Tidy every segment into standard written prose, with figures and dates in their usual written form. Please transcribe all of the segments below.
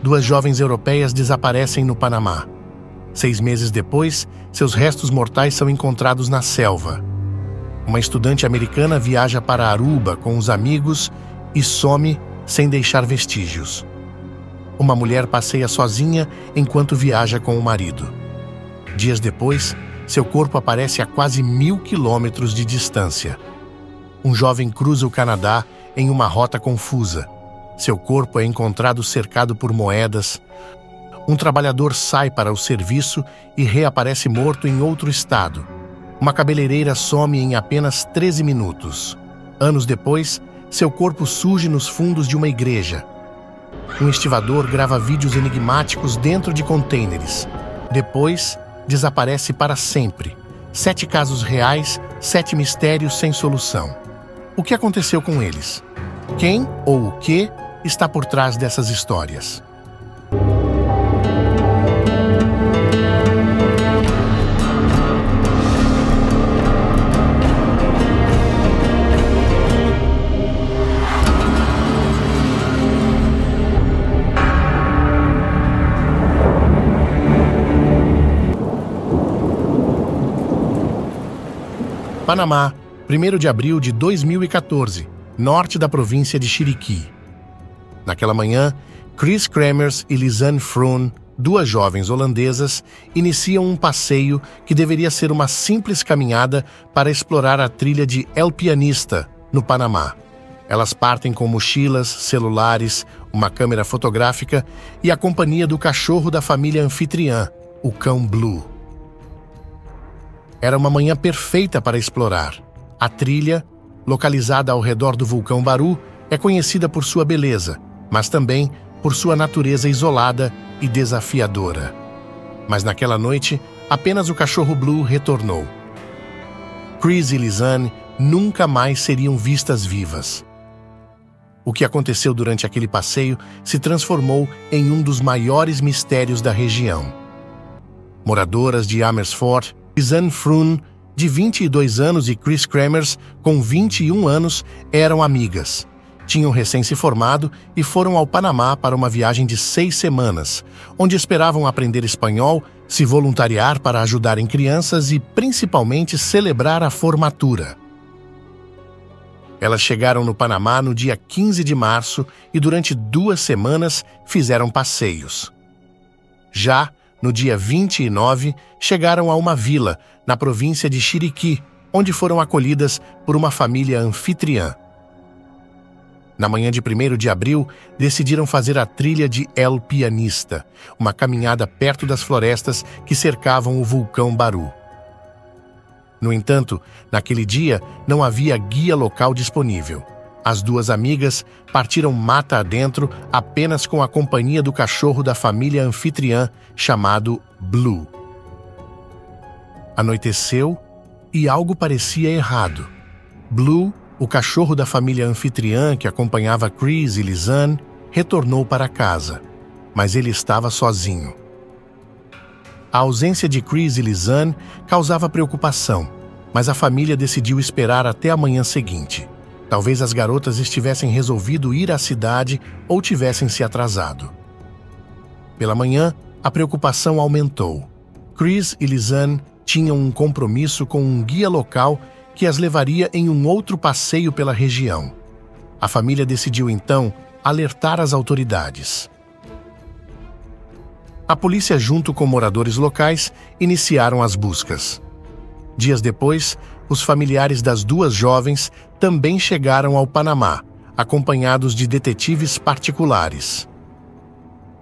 duas jovens europeias desaparecem no Panamá. 6 meses depois, seus restos mortais são encontrados na selva. Uma estudante americana viaja para Aruba com os amigos e some sem deixar vestígios. Uma mulher passeia sozinha enquanto viaja com o marido. Dias depois, seu corpo aparece a quase 1.000 quilômetros de distância. Um jovem cruza o Canadá em uma rota confusa. Seu corpo é encontrado cercado por moedas. Um trabalhador sai para o serviço e reaparece morto em outro estado. Uma cabeleireira some em apenas 13 minutos. Anos depois, seu corpo surge nos fundos de uma igreja. Um estivador grava vídeos enigmáticos dentro de contêineres. Depois, desaparece para sempre. 7 casos reais, 7 mistérios sem solução. O que aconteceu com eles? Quem ou o que está por trás dessas histórias? Panamá, 1º de abril de 2014, norte da província de Chiriquí. Naquela manhã, Chris Kremers e Lisanne Froon, duas jovens holandesas, iniciam um passeio que deveria ser uma simples caminhada para explorar a trilha de El Pianista, no Panamá. Elas partem com mochilas, celulares, uma câmera fotográfica e a companhia do cachorro da família anfitriã, o cão Blue. Era uma manhã perfeita para explorar. A trilha, localizada ao redor do vulcão Baru, é conhecida por sua beleza, mas também por sua natureza isolada e desafiadora. Mas naquela noite, apenas o cachorro Blue retornou. Chris e Lisanne nunca mais seriam vistas vivas. O que aconteceu durante aquele passeio se transformou em um dos maiores mistérios da região. Moradoras de Amersfoort, Lisanne Froon, de 22 anos, e Chris Kremers, com 21 anos, eram amigas. Tinham recém se formado e foram ao Panamá para uma viagem de 6 semanas, onde esperavam aprender espanhol, se voluntariar para ajudar em crianças e, principalmente, celebrar a formatura. Elas chegaram no Panamá no dia 15 de março e, durante 2 semanas, fizeram passeios. Já no dia 29, chegaram a uma vila, na província de Chiriquí, onde foram acolhidas por uma família anfitriã. Na manhã de 1º de abril, decidiram fazer a trilha de El Pianista, uma caminhada perto das florestas que cercavam o vulcão Baru. No entanto, naquele dia não havia guia local disponível. As duas amigas partiram mata adentro apenas com a companhia do cachorro da família anfitriã, chamado Blue. Anoiteceu e algo parecia errado. Blue, o cachorro da família anfitriã que acompanhava Chris e Lisanne, retornou para casa, mas ele estava sozinho. A ausência de Chris e Lisanne causava preocupação, mas a família decidiu esperar até a manhã seguinte. Talvez as garotas estivessem resolvido ir à cidade ou tivessem se atrasado. Pela manhã, a preocupação aumentou. Chris e Lisanne tinham um compromisso com um guia local que as levaria em um outro passeio pela região. A família decidiu, então, alertar as autoridades. A polícia, junto com moradores locais, iniciaram as buscas. Dias depois, os familiares das duas jovens também chegaram ao Panamá, acompanhados de detetives particulares.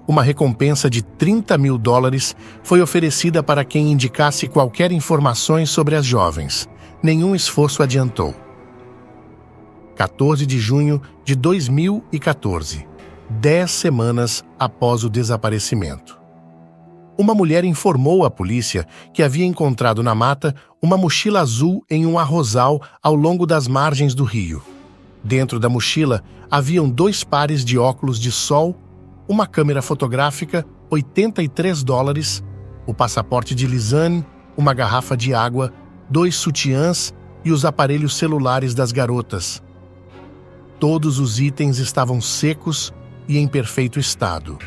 Uma recompensa de $30.000 foi oferecida para quem indicasse qualquer informações sobre as jovens. Nenhum esforço adiantou. 14 de junho de 2014, 10 semanas após o desaparecimento. Uma mulher informou à polícia que havia encontrado na mata uma mochila azul em um arrozal ao longo das margens do rio. Dentro da mochila haviam 2 pares de óculos de sol, uma câmera fotográfica, $83, o passaporte de Lisanne, uma garrafa de água, 2 sutiãs e os aparelhos celulares das garotas. Todos os itens estavam secos e em perfeito estado.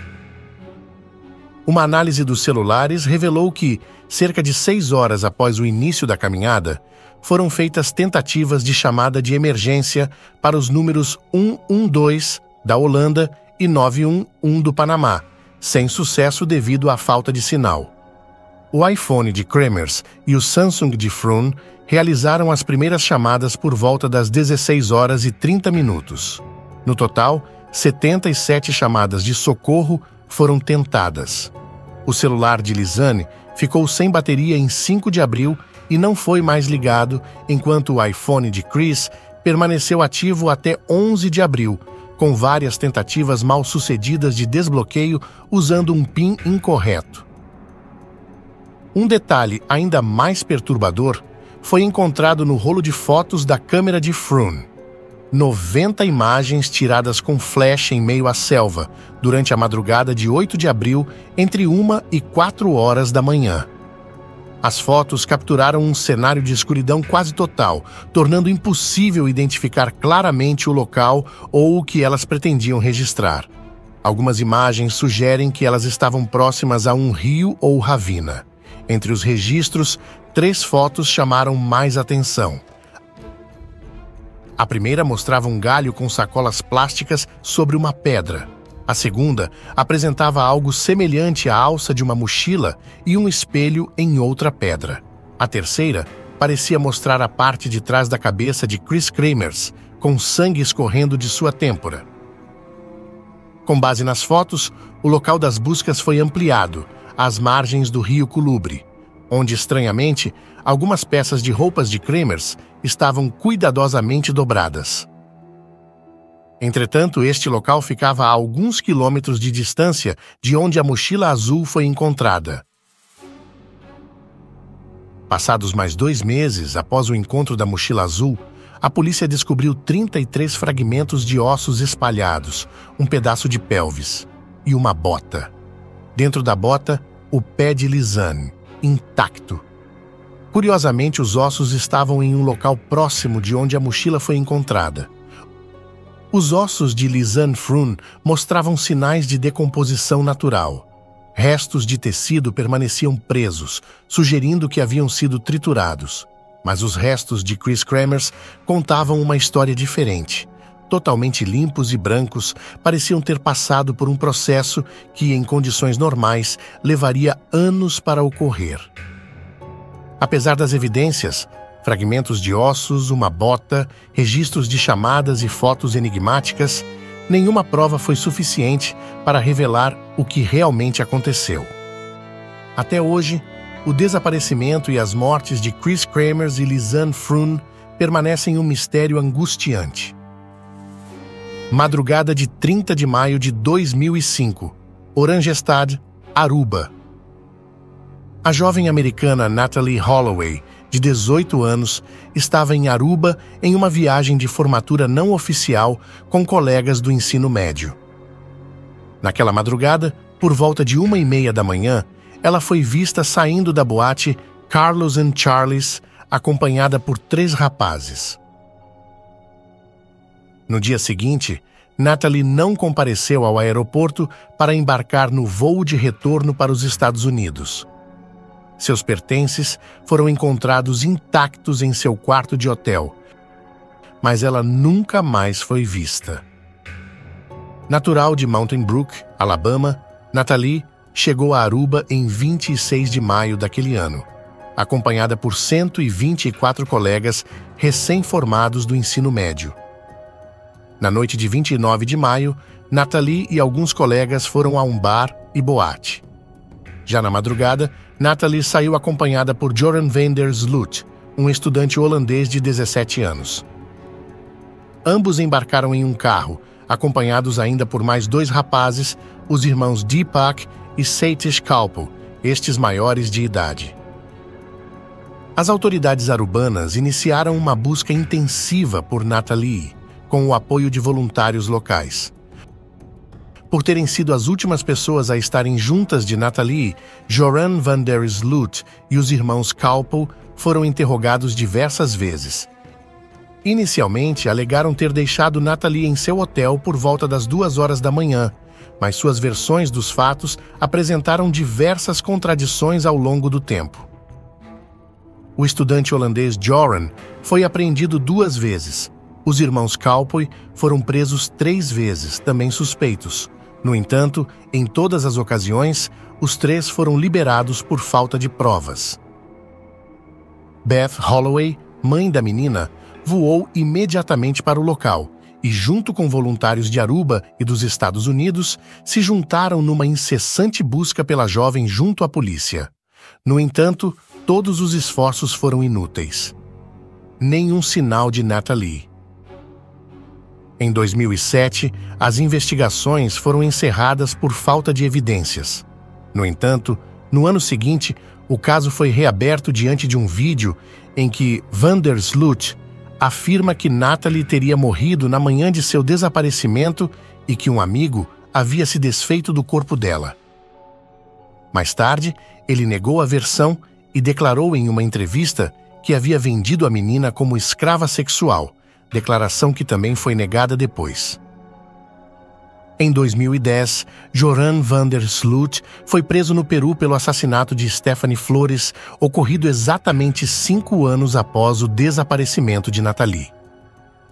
Uma análise dos celulares revelou que, cerca de 6 horas após o início da caminhada, foram feitas tentativas de chamada de emergência para os números 112 da Holanda e 911 do Panamá, sem sucesso devido à falta de sinal. O iPhone de Cremers e o Samsung de Froon realizaram as primeiras chamadas por volta das 16 horas e 30 minutos. No total, 77 chamadas de socorro foram tentadas. O celular de Lisanne ficou sem bateria em 5 de abril e não foi mais ligado, enquanto o iPhone de Chris permaneceu ativo até 11 de abril, com várias tentativas mal-sucedidas de desbloqueio usando um PIN incorreto. Um detalhe ainda mais perturbador foi encontrado no rolo de fotos da câmera de Froon. 90 imagens tiradas com flash em meio à selva, durante a madrugada de 8 de abril, entre 1 e 4 horas da manhã. As fotos capturaram um cenário de escuridão quase total, tornando impossível identificar claramente o local ou o que elas pretendiam registrar. Algumas imagens sugerem que elas estavam próximas a um rio ou ravina. Entre os registros, 3 fotos chamaram mais atenção. A primeira mostrava um galho com sacolas plásticas sobre uma pedra. A segunda apresentava algo semelhante à alça de uma mochila e um espelho em outra pedra. A terceira parecia mostrar a parte de trás da cabeça de Chris Cremers, com sangue escorrendo de sua têmpora. Com base nas fotos, o local das buscas foi ampliado, às margens do rio Colubre, onde, estranhamente, algumas peças de roupas de Cremers estavam cuidadosamente dobradas. Entretanto, este local ficava a alguns quilômetros de distância de onde a mochila azul foi encontrada. Passados mais 2 meses após o encontro da mochila azul, a polícia descobriu 33 fragmentos de ossos espalhados, um pedaço de pelvis e uma bota. Dentro da bota, o pé de Lisanne, intacto. Curiosamente, os ossos estavam em um local próximo de onde a mochila foi encontrada. Os ossos de Lisanne Froon mostravam sinais de decomposição natural. Restos de tecido permaneciam presos, sugerindo que haviam sido triturados. Mas os restos de Chris Cremers contavam uma história diferente. Totalmente limpos e brancos, pareciam ter passado por um processo que, em condições normais, levaria anos para ocorrer. Apesar das evidências, fragmentos de ossos, uma bota, registros de chamadas e fotos enigmáticas, nenhuma prova foi suficiente para revelar o que realmente aconteceu. Até hoje, o desaparecimento e as mortes de Chris Cremers e Lisanne Froon permanecem um mistério angustiante. Madrugada de 30 de maio de 2005, Oranjestad, Aruba. A jovem americana Natalie Holloway, de 18 anos, estava em Aruba em uma viagem de formatura não oficial com colegas do ensino médio. Naquela madrugada, por volta de 1h30 da manhã, ela foi vista saindo da boate Carlos and Charlie's, acompanhada por 3 rapazes. No dia seguinte, Natalie não compareceu ao aeroporto para embarcar no voo de retorno para os Estados Unidos. Seus pertences foram encontrados intactos em seu quarto de hotel, mas ela nunca mais foi vista. Natural de Mountain Brook, Alabama, Natalie chegou a Aruba em 26 de maio daquele ano, acompanhada por 124 colegas recém-formados do ensino médio. Na noite de 29 de maio, Natalie e alguns colegas foram a um bar e boate. Já na madrugada, Natalie saiu acompanhada por Joran van der Sloot, um estudante holandês de 17 anos. Ambos embarcaram em um carro, acompanhados ainda por mais 2 rapazes, os irmãos Deepak e Satish Kalpo, estes maiores de idade. As autoridades arubanas iniciaram uma busca intensiva por Natalie, com o apoio de voluntários locais. Por terem sido as últimas pessoas a estarem juntas de Natalie, Joran van der Sloot e os irmãos Kalpo foram interrogados diversas vezes. Inicialmente, alegaram ter deixado Natalie em seu hotel por volta das 2 horas da manhã, mas suas versões dos fatos apresentaram diversas contradições ao longo do tempo. O estudante holandês Joran foi apreendido 2 vezes. Os irmãos Cowpoy foram presos 3 vezes, também suspeitos. No entanto, em todas as ocasiões, os 3 foram liberados por falta de provas. Beth Holloway, mãe da menina, voou imediatamente para o local e, junto com voluntários de Aruba e dos Estados Unidos, se juntaram numa incessante busca pela jovem junto à polícia. No entanto, todos os esforços foram inúteis. Nenhum sinal de Natalie. Em 2007, as investigações foram encerradas por falta de evidências. No entanto, no ano seguinte, o caso foi reaberto diante de um vídeo em que Van der Sloot afirma que Natalie teria morrido na manhã de seu desaparecimento e que um amigo havia se desfeito do corpo dela. Mais tarde, ele negou a versão e declarou em uma entrevista que havia vendido a menina como escrava sexual, declaração que também foi negada depois. Em 2010, Joran van der Sloot foi preso no Peru pelo assassinato de Stephanie Flores, ocorrido exatamente 5 anos após o desaparecimento de Natalie.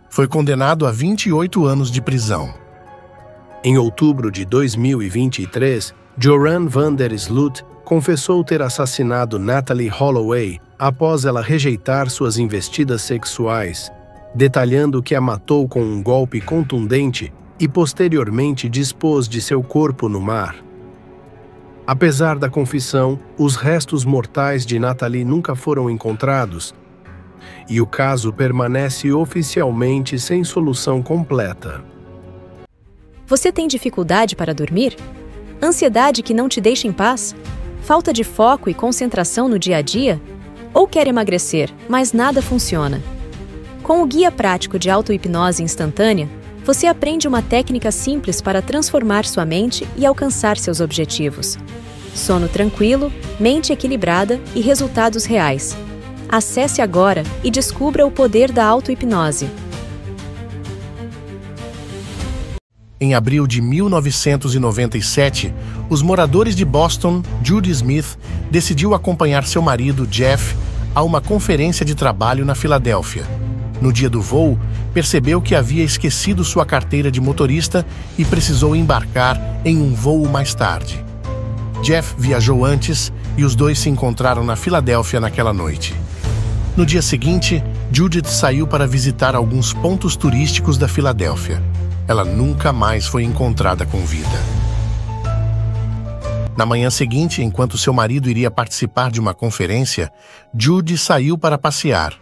Foi condenado a 28 anos de prisão. Em outubro de 2023, Joran van der Sloot confessou ter assassinado Natalie Holloway após ela rejeitar suas investidas sexuais, detalhando que a matou com um golpe contundente e posteriormente dispôs de seu corpo no mar. Apesar da confissão, os restos mortais de Natalie nunca foram encontrados e o caso permanece oficialmente sem solução completa. Você tem dificuldade para dormir? Ansiedade que não te deixa em paz? Falta de foco e concentração no dia a dia? Ou quer emagrecer, mas nada funciona? Com o Guia Prático de Auto-Hipnose Instantânea, você aprende uma técnica simples para transformar sua mente e alcançar seus objetivos. Sono tranquilo, mente equilibrada e resultados reais. Acesse agora e descubra o poder da auto-hipnose. Em abril de 1997, os moradores de Boston, Judy Smith, decidiu acompanhar seu marido, Jeff, a uma conferência de trabalho na Filadélfia. No dia do voo, percebeu que havia esquecido sua carteira de motorista e precisou embarcar em um voo mais tarde. Jeff viajou antes e os dois se encontraram na Filadélfia naquela noite. No dia seguinte, Judith saiu para visitar alguns pontos turísticos da Filadélfia. Ela nunca mais foi encontrada com vida. Na manhã seguinte, enquanto seu marido iria participar de uma conferência, Judy saiu para passear.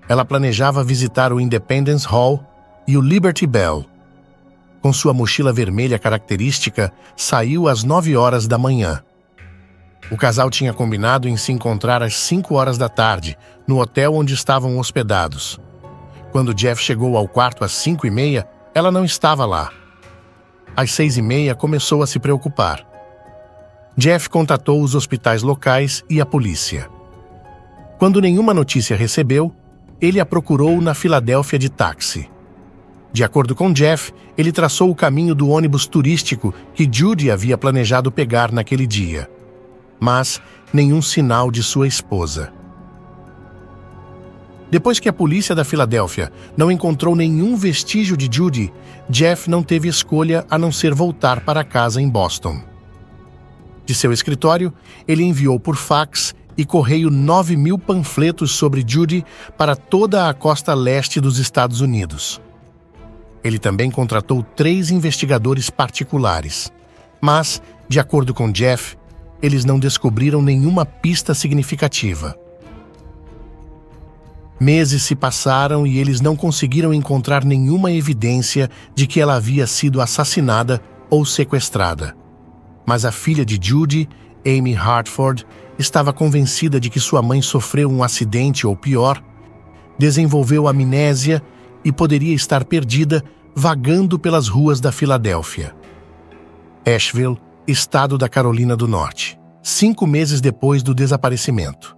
Ela planejava visitar o Independence Hall e o Liberty Bell. Com sua mochila vermelha característica, saiu às 9 horas da manhã. O casal tinha combinado em se encontrar às 5 horas da tarde, no hotel onde estavam hospedados. Quando Jeff chegou ao quarto às 5h30, ela não estava lá. Às 6h30, começou a se preocupar. Jeff contatou os hospitais locais e a polícia. Quando nenhuma notícia recebeu, ele a procurou na Filadélfia de táxi. De acordo com Jeff, ele traçou o caminho do ônibus turístico que Judy havia planejado pegar naquele dia. Mas nenhum sinal de sua esposa. Depois que a polícia da Filadélfia não encontrou nenhum vestígio de Judy, Jeff não teve escolha a não ser voltar para casa em Boston. De seu escritório, ele enviou por fax e correio 9.000 panfletos sobre Judy para toda a costa leste dos Estados Unidos. Ele também contratou 3 investigadores particulares, mas, de acordo com Jeff, eles não descobriram nenhuma pista significativa. Meses se passaram e eles não conseguiram encontrar nenhuma evidência de que ela havia sido assassinada ou sequestrada. Mas a filha de Judy, Amy Hartford, estava convencida de que sua mãe sofreu um acidente ou pior, desenvolveu amnésia e poderia estar perdida vagando pelas ruas da Filadélfia. Asheville, estado da Carolina do Norte, 5 meses depois do desaparecimento.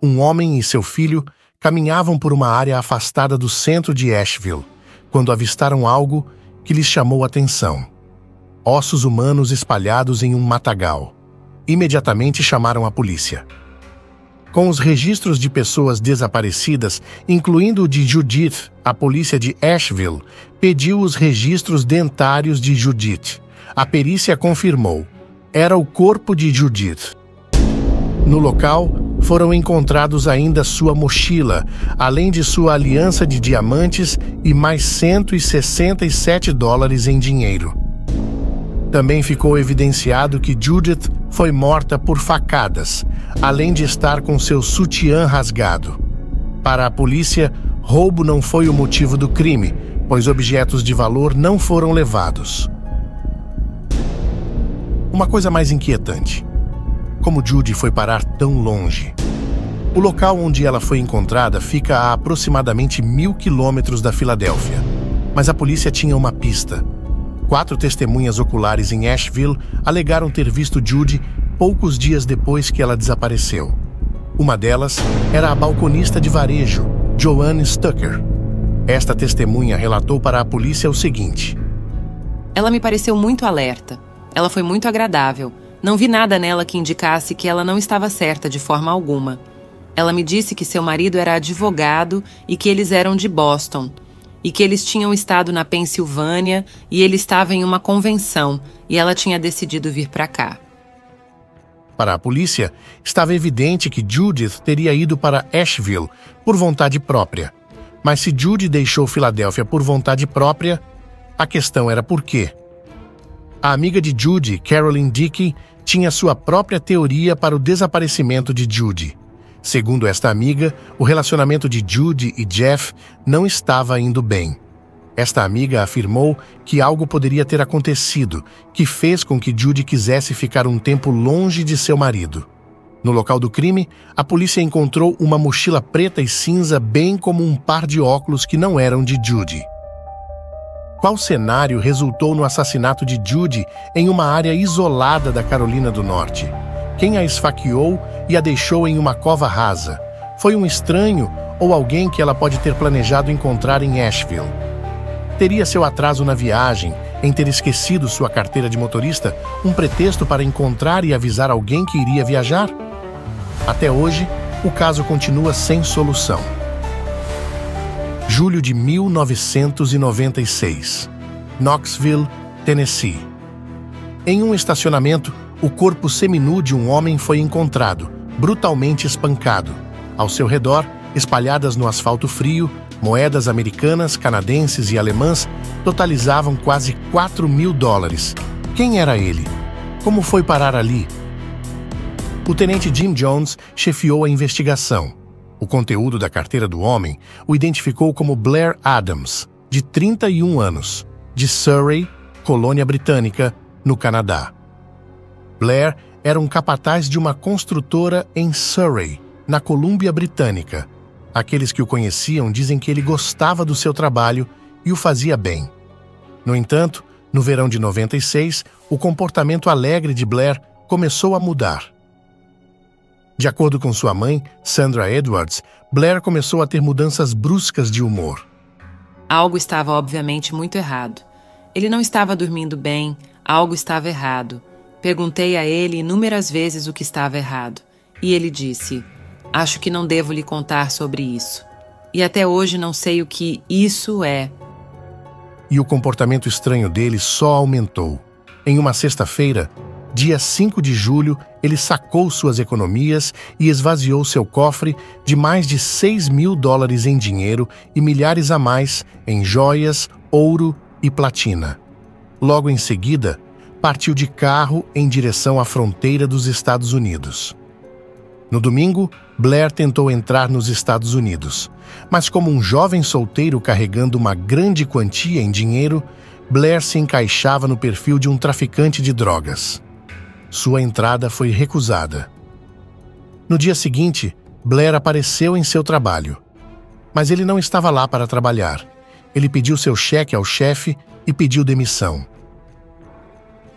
Um homem e seu filho caminhavam por uma área afastada do centro de Asheville, quando avistaram algo que lhes chamou a atenção. ossos humanos espalhados em um matagal. Imediatamente chamaram a polícia. Com os registros de pessoas desaparecidas, incluindo o de Judith, a polícia de Asheville pediu os registros dentários de Judith. A perícia confirmou. Era o corpo de Judith. No local, foram encontrados ainda sua mochila, além de sua aliança de diamantes e mais $167 em dinheiro. Também ficou evidenciado que Judith foi morta por facadas, além de estar com seu sutiã rasgado. Para a polícia, roubo não foi o motivo do crime, pois objetos de valor não foram levados. Uma coisa mais inquietante: como Judy foi parar tão longe? O local onde ela foi encontrada fica a aproximadamente 1.000 quilômetros da Filadélfia, mas a polícia tinha uma pista. 4 testemunhas oculares em Asheville alegaram ter visto Judy poucos dias depois que ela desapareceu. Uma delas era a balconista de varejo, Joanne Stucker. Esta testemunha relatou para a polícia o seguinte: ela me pareceu muito alerta. Ela foi muito agradável. Não vi nada nela que indicasse que ela não estava certa de forma alguma. Ela me disse que seu marido era advogado e que eles eram de Boston, e que eles tinham estado na Pensilvânia e ele estava em uma convenção e ela tinha decidido vir para cá. Para a polícia, estava evidente que Judith teria ido para Asheville por vontade própria. Mas se Judy deixou Filadélfia por vontade própria, a questão era por quê. A amiga de Judy, Carolyn Dickey, tinha sua própria teoria para o desaparecimento de Judy. Segundo esta amiga, o relacionamento de Judy e Jeff não estava indo bem. Esta amiga afirmou que algo poderia ter acontecido, que fez com que Judy quisesse ficar um tempo longe de seu marido. No local do crime, a polícia encontrou uma mochila preta e cinza, bem como um par de óculos que não eram de Judy. Qual cenário resultou no assassinato de Judy em uma área isolada da Carolina do Norte? Quem a esfaqueou e a deixou em uma cova rasa? Foi um estranho ou alguém que ela pode ter planejado encontrar em Asheville? Teria seu atraso na viagem, em ter esquecido sua carteira de motorista, um pretexto para encontrar e avisar alguém que iria viajar? Até hoje, o caso continua sem solução. Julho de 1996. Knoxville, Tennessee. Em um estacionamento, o corpo seminu de um homem foi encontrado, brutalmente espancado. Ao seu redor, espalhadas no asfalto frio, moedas americanas, canadenses e alemãs totalizavam quase $4.000. Quem era ele? Como foi parar ali? O tenente Jim Jones chefiou a investigação. O conteúdo da carteira do homem o identificou como Blair Adams, de 31 anos, de Surrey, colônia britânica, no Canadá. Blair era um capataz de uma construtora em Surrey, na Colômbia Britânica. Aqueles que o conheciam dizem que ele gostava do seu trabalho e o fazia bem. No entanto, no verão de 96, o comportamento alegre de Blair começou a mudar. De acordo com sua mãe, Sandra Edwards, Blair começou a ter mudanças bruscas de humor. Algo estava obviamente muito errado. Ele não estava dormindo bem, algo estava errado. Perguntei a ele inúmeras vezes o que estava errado. E ele disse: acho que não devo lhe contar sobre isso. E até hoje não sei o que isso é. E o comportamento estranho dele só aumentou. Em uma sexta-feira, dia 5 de julho, ele sacou suas economias e esvaziou seu cofre de mais de $6.000 em dinheiro e milhares a mais em joias, ouro e platina. Logo em seguida, partiu de carro em direção à fronteira dos Estados Unidos. No domingo, Blair tentou entrar nos Estados Unidos, mas como um jovem solteiro carregando uma grande quantia em dinheiro, Blair se encaixava no perfil de um traficante de drogas. Sua entrada foi recusada. No dia seguinte, Blair apareceu em seu trabalho. Mas ele não estava lá para trabalhar. Ele pediu seu cheque ao chefe e pediu demissão.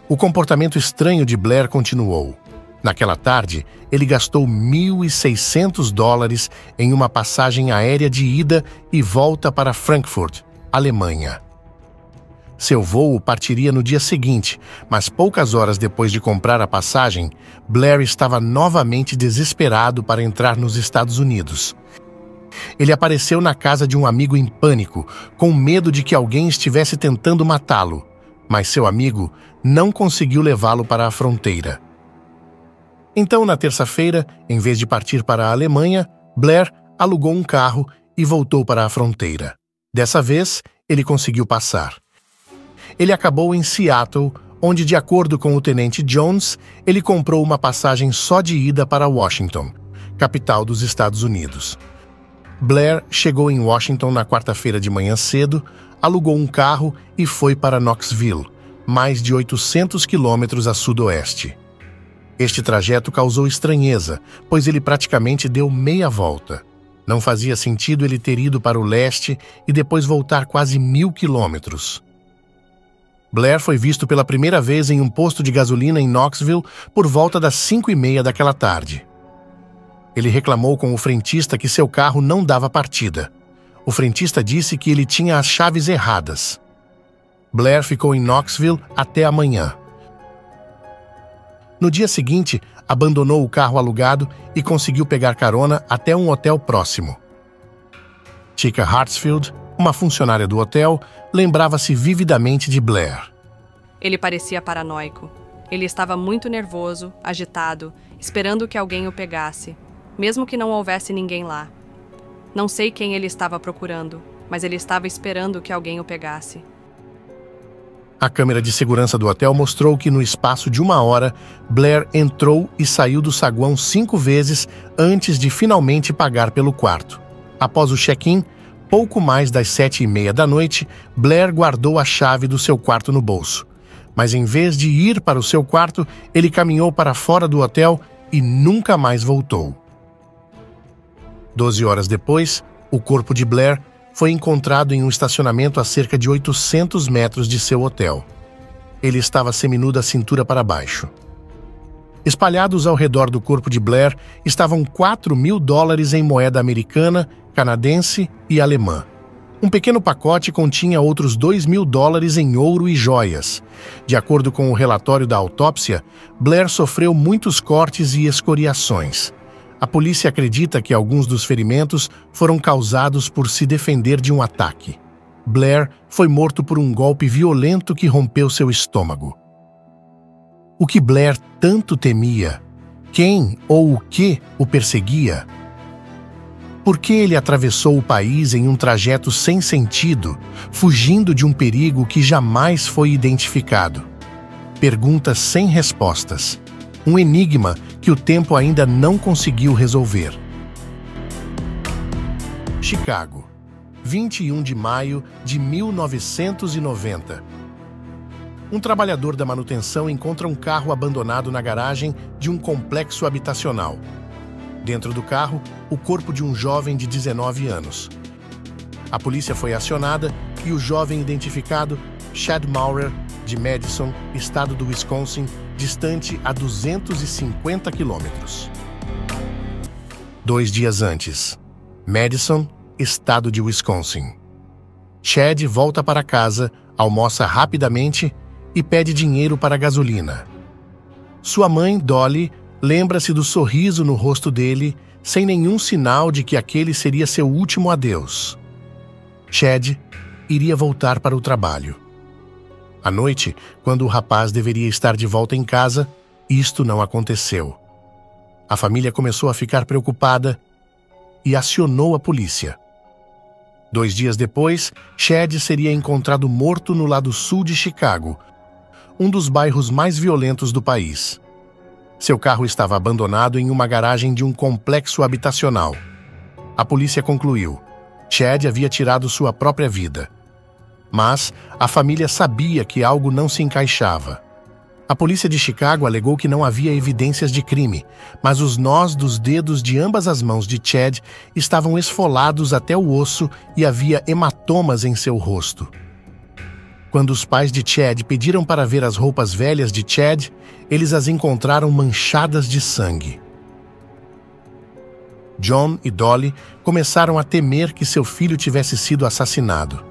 O comportamento estranho de Blair continuou. Naquela tarde, ele gastou $1.600 em uma passagem aérea de ida e volta para Frankfurt, Alemanha. Seu voo partiria no dia seguinte, mas poucas horas depois de comprar a passagem, Blair estava novamente desesperado para entrar nos Estados Unidos. Ele apareceu na casa de um amigo em pânico, com medo de que alguém estivesse tentando matá-lo, mas seu amigo não conseguiu levá-lo para a fronteira. Então, na terça-feira, em vez de partir para a Alemanha, Blair alugou um carro e voltou para a fronteira. Dessa vez, ele conseguiu passar. Ele acabou em Seattle, onde, de acordo com o tenente Jones, ele comprou uma passagem só de ida para Washington, capital dos Estados Unidos. Blair chegou em Washington na quarta-feira de manhã cedo, alugou um carro e foi para Knoxville, mais de 800 quilômetros a sudoeste. Este trajeto causou estranheza, pois ele praticamente deu meia volta. Não fazia sentido ele ter ido para o leste e depois voltar quase 1.000 quilômetros. Blair foi visto pela primeira vez em um posto de gasolina em Knoxville por volta das 5:30 daquela tarde. Ele reclamou com o frentista que seu carro não dava partida. O frentista disse que ele tinha as chaves erradas. Blair ficou em Knoxville até amanhã. No dia seguinte, abandonou o carro alugado e conseguiu pegar carona até um hotel próximo. Chica Hartsfield, uma funcionária do hotel, lembrava-se vividamente de Blair. Ele parecia paranoico. Ele estava muito nervoso, agitado, esperando que alguém o pegasse, mesmo que não houvesse ninguém lá. Não sei quem ele estava procurando, mas ele estava esperando que alguém o pegasse. A câmera de segurança do hotel mostrou que, no espaço de 1 hora, Blair entrou e saiu do saguão 5 vezes antes de finalmente pagar pelo quarto. Após o check-in, pouco mais das 7:30 da noite, Blair guardou a chave do seu quarto no bolso. Mas em vez de ir para o seu quarto, ele caminhou para fora do hotel e nunca mais voltou. 12 horas depois, o corpo de Blair foi encontrado em um estacionamento a cerca de 800 metros de seu hotel. Ele estava seminudo da cintura para baixo. Espalhados ao redor do corpo de Blair estavam $4.000 em moeda americana, canadense e alemã. Um pequeno pacote continha outros $2.000 em ouro e joias. De acordo com o relatório da autópsia, Blair sofreu muitos cortes e escoriações. A polícia acredita que alguns dos ferimentos foram causados por se defender de um ataque. Blair foi morto por um golpe violento que rompeu seu estômago. O que Blair tanto temia? Quem ou o que o perseguia? Por que ele atravessou o país em um trajeto sem sentido, fugindo de um perigo que jamais foi identificado? Perguntas sem respostas. Um enigma que o tempo ainda não conseguiu resolver. Chicago, 21 de maio de 1990. Um trabalhador da manutenção encontra um carro abandonado na garagem de um complexo habitacional. Dentro do carro, o corpo de um jovem de 19 anos. A polícia foi acionada e o jovem identificado, Chad Maurer, de Madison, estado do Wisconsin, distante a 250 quilômetros. 2 dias antes, Madison, estado de Wisconsin. Chad volta para casa, almoça rapidamente e pede dinheiro para gasolina. Sua mãe, Dolly, lembra-se do sorriso no rosto dele, sem nenhum sinal de que aquele seria seu último adeus. Chad iria voltar para o trabalho. À noite, quando o rapaz deveria estar de volta em casa, isto não aconteceu. A família começou a ficar preocupada e acionou a polícia. 2 dias depois, Chad seria encontrado morto no lado sul de Chicago, um dos bairros mais violentos do país. Seu carro estava abandonado em uma garagem de um complexo habitacional. A polícia concluiu: Chad havia tirado sua própria vida. Mas a família sabia que algo não se encaixava. A polícia de Chicago alegou que não havia evidências de crime, mas os nós dos dedos de ambas as mãos de Chad estavam esfolados até o osso e havia hematomas em seu rosto. Quando os pais de Chad pediram para ver as roupas velhas de Chad, eles as encontraram manchadas de sangue. John e Dolly começaram a temer que seu filho tivesse sido assassinado.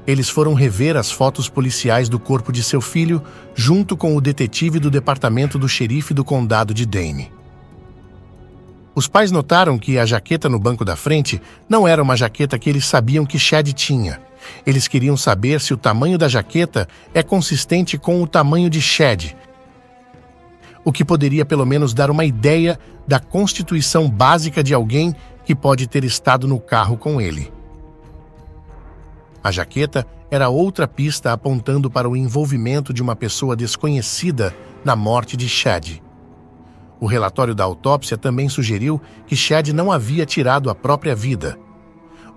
Eles foram rever as fotos policiais do corpo de seu filho, junto com o detetive do departamento do xerife do condado de Dane. Os pais notaram que a jaqueta no banco da frente não era uma jaqueta que eles sabiam que Chad tinha. Eles queriam saber se o tamanho da jaqueta é consistente com o tamanho de Chad, o que poderia pelo menos dar uma ideia da constituição básica de alguém que pode ter estado no carro com ele. A jaqueta era outra pista apontando para o envolvimento de uma pessoa desconhecida na morte de Chad. O relatório da autópsia também sugeriu que Chad não havia tirado a própria vida.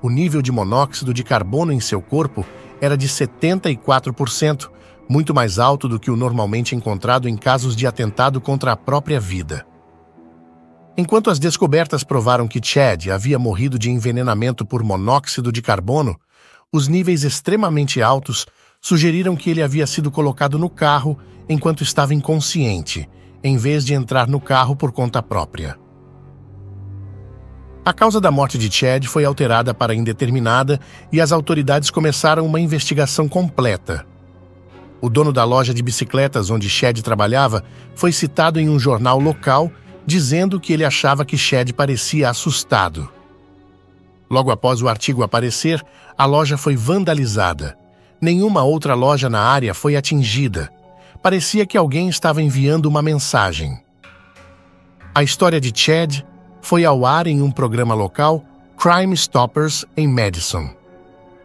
O nível de monóxido de carbono em seu corpo era de 74%, muito mais alto do que o normalmente encontrado em casos de atentado contra a própria vida. Enquanto as descobertas provaram que Chad havia morrido de envenenamento por monóxido de carbono, os níveis extremamente altos sugeriram que ele havia sido colocado no carro enquanto estava inconsciente, em vez de entrar no carro por conta própria. A causa da morte de Chad foi alterada para indeterminada e as autoridades começaram uma investigação completa. O dono da loja de bicicletas onde Chad trabalhava foi citado em um jornal local dizendo que ele achava que Chad parecia assustado. Logo após o artigo aparecer, a loja foi vandalizada. Nenhuma outra loja na área foi atingida. Parecia que alguém estava enviando uma mensagem. A história de Chad foi ao ar em um programa local, Crime Stoppers, em Madison.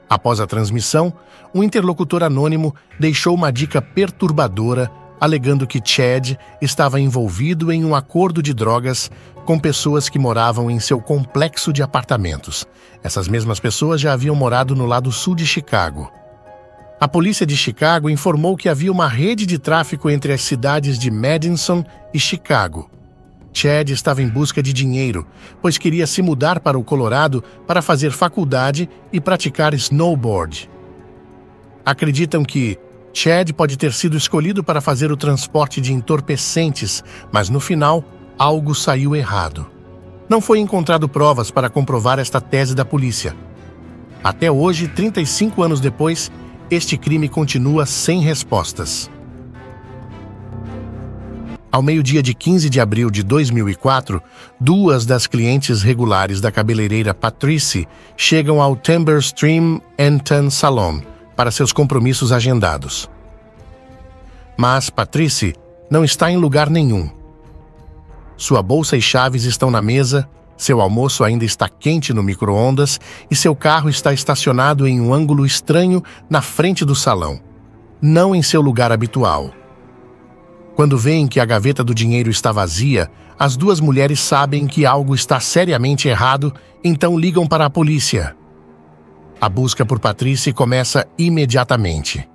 Após a transmissão, um interlocutor anônimo deixou uma dica perturbadora, alegando que Chad estava envolvido em um acordo de drogas com pessoas que moravam em seu complexo de apartamentos. Essas mesmas pessoas já haviam morado no lado sul de Chicago. A polícia de Chicago informou que havia uma rede de tráfico entre as cidades de Madison e Chicago. Chad estava em busca de dinheiro, pois queria se mudar para o Colorado para fazer faculdade e praticar snowboard. Acreditam que Chad pode ter sido escolhido para fazer o transporte de entorpecentes, mas no final, algo saiu errado. Não foi encontrado provas para comprovar esta tese da polícia. Até hoje, 35 anos depois, este crime continua sem respostas. Ao meio-dia de 15 de abril de 2004, duas das clientes regulares da cabeleireira Patrice chegam ao Timber Stream Tan Salon para seus compromissos agendados. Mas Patrice não está em lugar nenhum. Sua bolsa e chaves estão na mesa, seu almoço ainda está quente no micro-ondas e seu carro está estacionado em um ângulo estranho na frente do salão, não em seu lugar habitual. Quando veem que a gaveta do dinheiro está vazia, as duas mulheres sabem que algo está seriamente errado, então ligam para a polícia. A busca por Patrice começa imediatamente.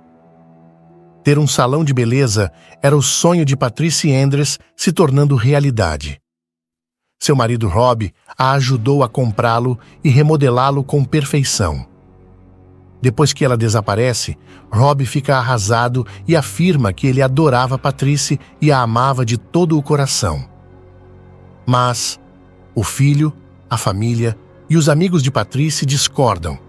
Ter um salão de beleza era o sonho de Patrice Endres se tornando realidade. Seu marido Rob a ajudou a comprá-lo e remodelá-lo com perfeição. Depois que ela desaparece, Rob fica arrasado e afirma que ele adorava Patrice e a amava de todo o coração. Mas o filho, a família e os amigos de Patrice discordam.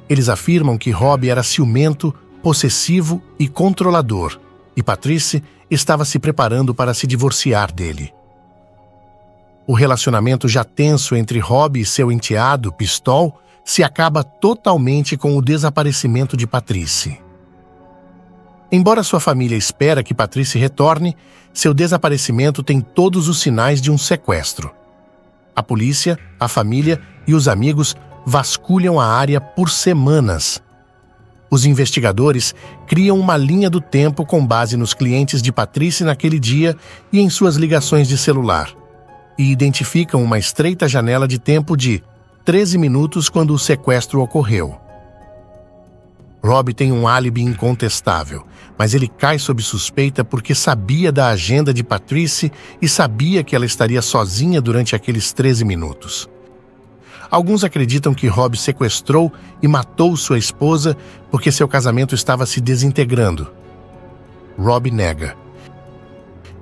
Eles afirmam que Rob era ciumento, possessivo e controlador, e Patrice estava se preparando para se divorciar dele. O relacionamento já tenso entre Rob e seu enteado, Pistol, se acaba totalmente com o desaparecimento de Patrice. Embora sua família espera que Patrice retorne, seu desaparecimento tem todos os sinais de um sequestro. A polícia, a família e os amigos vasculham a área por semanas. Os investigadores criam uma linha do tempo com base nos clientes de Patrice naquele dia e em suas ligações de celular, e identificam uma estreita janela de tempo de 13 minutos quando o sequestro ocorreu. Rob tem um álibi incontestável, mas ele cai sob suspeita porque sabia da agenda de Patrice e sabia que ela estaria sozinha durante aqueles 13 minutos. Alguns acreditam que Rob sequestrou e matou sua esposa porque seu casamento estava se desintegrando. Rob nega.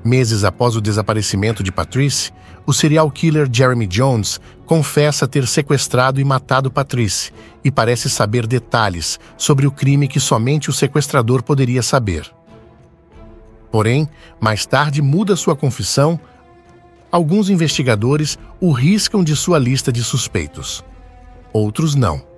Meses após o desaparecimento de Patrice, o serial killer Jeremy Jones confessa ter sequestrado e matado Patrice e parece saber detalhes sobre o crime que somente o sequestrador poderia saber. Porém, mais tarde muda sua confissão. Alguns investigadores o riscam de sua lista de suspeitos. Outros não.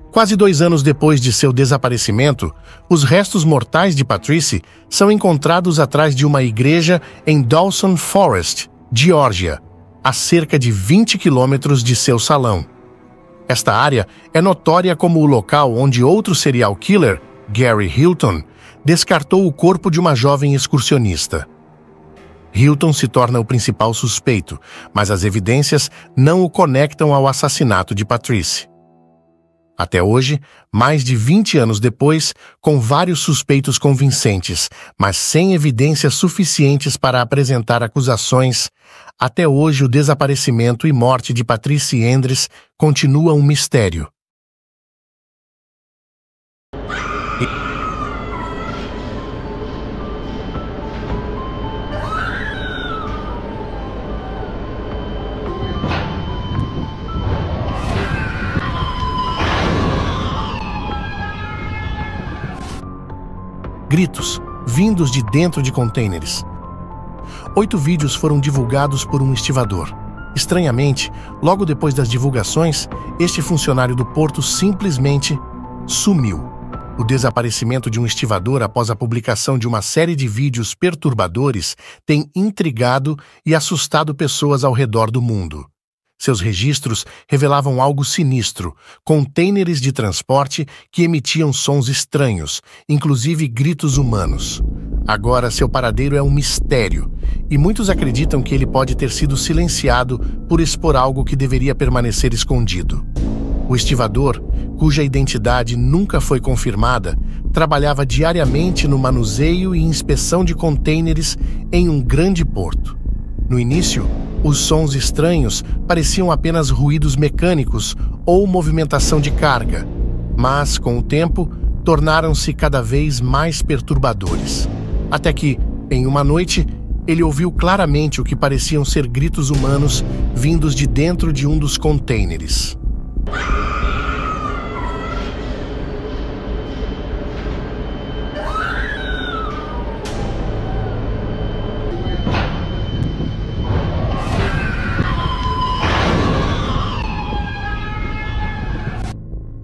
Quase 2 anos depois de seu desaparecimento, os restos mortais de Patrice são encontrados atrás de uma igreja em Dawson Forest, Geórgia, a cerca de 20 quilômetros de seu salão. Esta área é notória como o local onde outro serial killer, Gary Hilton, descartou o corpo de uma jovem excursionista. Hilton se torna o principal suspeito, mas as evidências não o conectam ao assassinato de Patrice. Até hoje, mais de 20 anos depois, com vários suspeitos convincentes, mas sem evidências suficientes para apresentar acusações, até hoje o desaparecimento e morte de Patrice Endres continua um mistério. Gritos, vindos de dentro de contêineres. 8 vídeos foram divulgados por um estivador. Estranhamente, logo depois das divulgações, este funcionário do porto simplesmente sumiu. O desaparecimento de um estivador após a publicação de uma série de vídeos perturbadores tem intrigado e assustado pessoas ao redor do mundo. Seus registros revelavam algo sinistro, contêineres de transporte que emitiam sons estranhos, inclusive gritos humanos. Agora seu paradeiro é um mistério, e muitos acreditam que ele pode ter sido silenciado por expor algo que deveria permanecer escondido. O estivador, cuja identidade nunca foi confirmada, trabalhava diariamente no manuseio e inspeção de contêineres em um grande porto. No início, os sons estranhos pareciam apenas ruídos mecânicos ou movimentação de carga, mas, com o tempo, tornaram-se cada vez mais perturbadores. Até que, em uma noite, ele ouviu claramente o que pareciam ser gritos humanos vindos de dentro de um dos contêineres.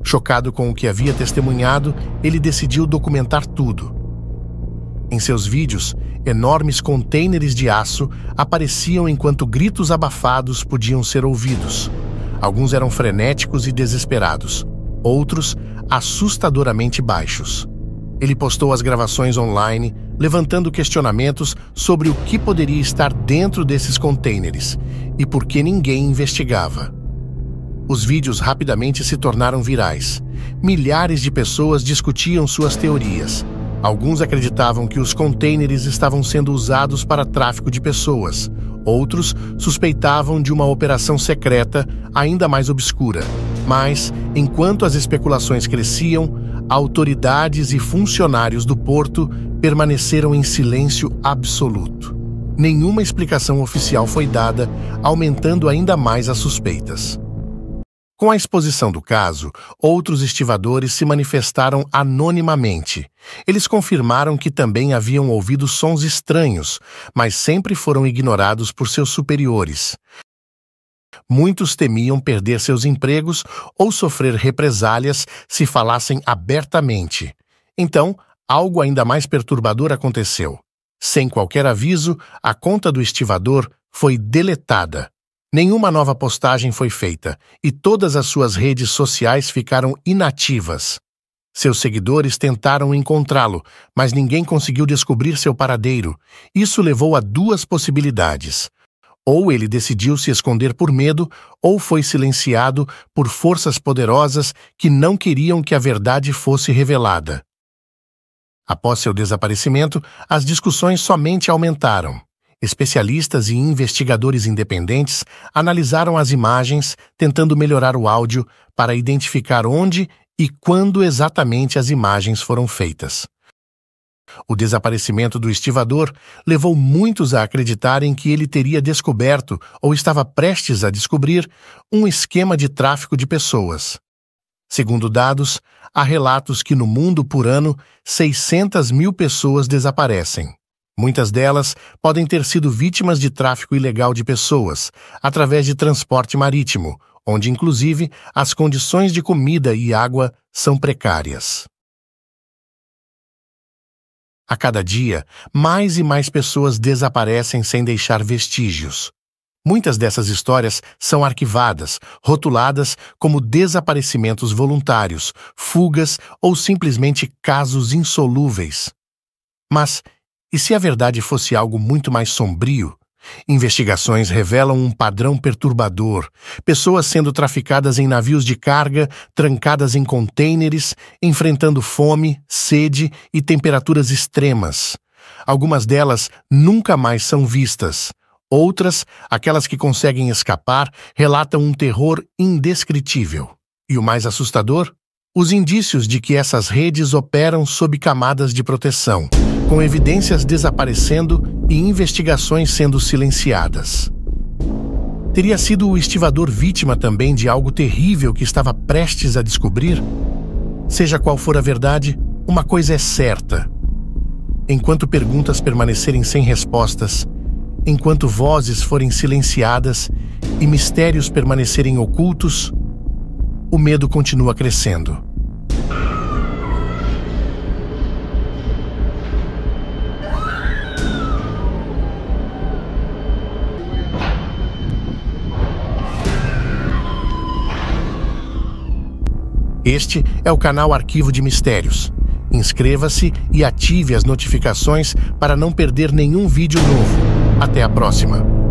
Chocado com o que havia testemunhado, ele decidiu documentar tudo. Em seus vídeos, enormes contêineres de aço apareciam enquanto gritos abafados podiam ser ouvidos. Alguns eram frenéticos e desesperados, outros assustadoramente baixos. Ele postou as gravações online, levantando questionamentos sobre o que poderia estar dentro desses contêineres e por que ninguém investigava. Os vídeos rapidamente se tornaram virais. Milhares de pessoas discutiam suas teorias. Alguns acreditavam que os contêineres estavam sendo usados para tráfico de pessoas. Outros suspeitavam de uma operação secreta ainda mais obscura. Mas, enquanto as especulações cresciam, autoridades e funcionários do porto permaneceram em silêncio absoluto. Nenhuma explicação oficial foi dada, aumentando ainda mais as suspeitas. Com a exposição do caso, outros estivadores se manifestaram anonimamente. Eles confirmaram que também haviam ouvido sons estranhos, mas sempre foram ignorados por seus superiores. Muitos temiam perder seus empregos ou sofrer represálias se falassem abertamente. Então, algo ainda mais perturbador aconteceu. Sem qualquer aviso, a conta do estivador foi deletada. Nenhuma nova postagem foi feita e todas as suas redes sociais ficaram inativas. Seus seguidores tentaram encontrá-lo, mas ninguém conseguiu descobrir seu paradeiro. Isso levou a 2 possibilidades. Ou ele decidiu se esconder por medo, ou foi silenciado por forças poderosas que não queriam que a verdade fosse revelada. Após seu desaparecimento, as discussões somente aumentaram. Especialistas e investigadores independentes analisaram as imagens, tentando melhorar o áudio para identificar onde e quando exatamente as imagens foram feitas. O desaparecimento do estivador levou muitos a acreditarem que ele teria descoberto ou estava prestes a descobrir um esquema de tráfico de pessoas. Segundo dados, há relatos que no mundo por ano 600 mil pessoas desaparecem. Muitas delas podem ter sido vítimas de tráfico ilegal de pessoas, através de transporte marítimo, onde inclusive as condições de comida e água são precárias. A cada dia, mais e mais pessoas desaparecem sem deixar vestígios. Muitas dessas histórias são arquivadas, rotuladas como desaparecimentos voluntários, fugas ou simplesmente casos insolúveis. Mas, e se a verdade fosse algo muito mais sombrio? Investigações revelam um padrão perturbador: pessoas sendo traficadas em navios de carga, trancadas em contêineres, enfrentando fome, sede e temperaturas extremas. Algumas delas nunca mais são vistas. Outras, aquelas que conseguem escapar, relatam um terror indescritível. E o mais assustador? Os indícios de que essas redes operam sob camadas de proteção, com evidências desaparecendo e investigações sendo silenciadas. Teria sido o estivador vítima também de algo terrível que estava prestes a descobrir? Seja qual for a verdade, uma coisa é certa. Enquanto perguntas permanecerem sem respostas, enquanto vozes forem silenciadas e mistérios permanecerem ocultos, o medo continua crescendo. Este é o canal Arquivo de Mistérios. Inscreva-se e ative as notificações para não perder nenhum vídeo novo. Até a próxima!